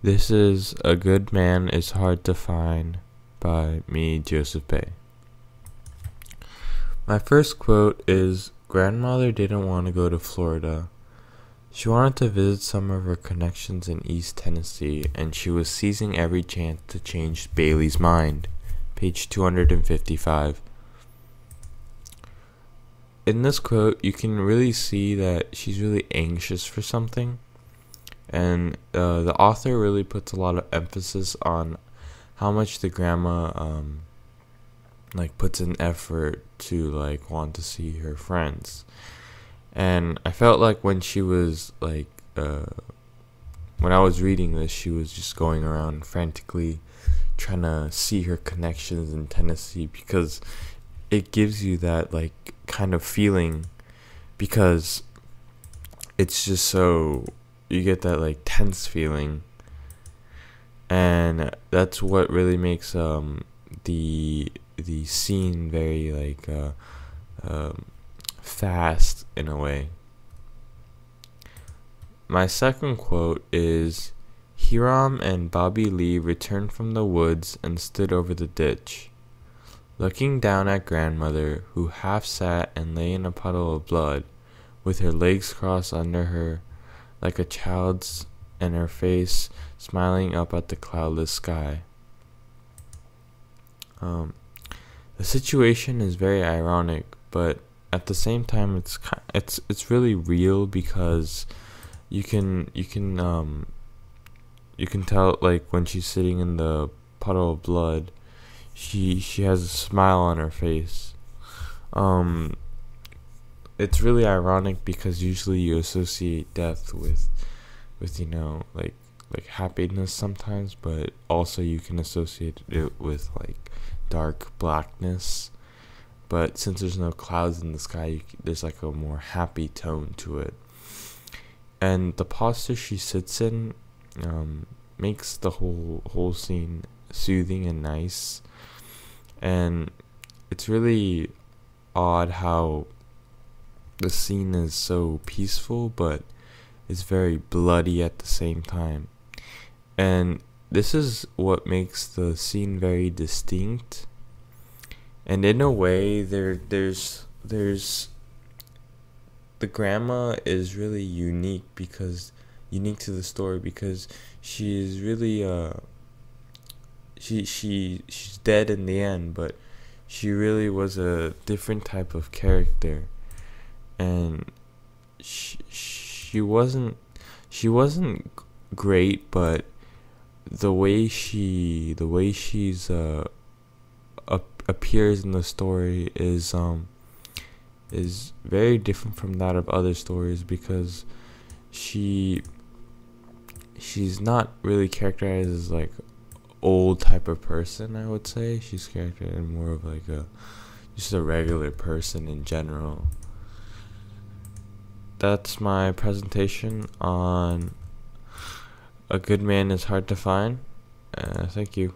This is A Good Man is Hard to Find by me, Joseph Bay. My first quote is, Grandmother didn't want to go to Florida. She wanted to visit some of her connections in East Tennessee, and she was seizing every chance to change Bailey's mind. Page 255. In this quote, you can really see that she's really anxious for something, and the author really puts a lot of emphasis on how much the grandma puts an effort to want to see her friends. And I felt like when she was when I was reading this, she was just going around frantically trying to see her connections in Tennessee, because it gives you that kind of feeling, because it's just so, you get that tense feeling, and that's what really makes the scene very fast in a way. My second quote is, Hiram and Bobby Lee returned from the woods and stood over the ditch, looking down at grandmother, who half sat and lay in a puddle of blood, with her legs crossed under her like a child's, and her face smiling up at the cloudless sky. The situation is very ironic, but at the same time, it's really real, because you can tell, when she's sitting in the puddle of blood, she has a smile on her face. It's really ironic, because usually you associate death with happiness sometimes, but also you can associate it with dark blackness. But since there's no clouds in the sky, there's a more happy tone to it. And the posture she sits in makes the whole scene soothing and nice. And it's really odd how the scene is so peaceful, but it's very bloody at the same time. And this is what makes the scene very distinct. And in a way, there's the grandma is really unique to the story, because she is really she's dead in the end, but she really was a different type of character. And she wasn't great, but the way she's appears in the story is very different from that of other stories, because she's not really characterized as old type of person. I would say she's characterized more of just a regular person in general. That's my presentation on A Good Man is Hard to Find. Thank you.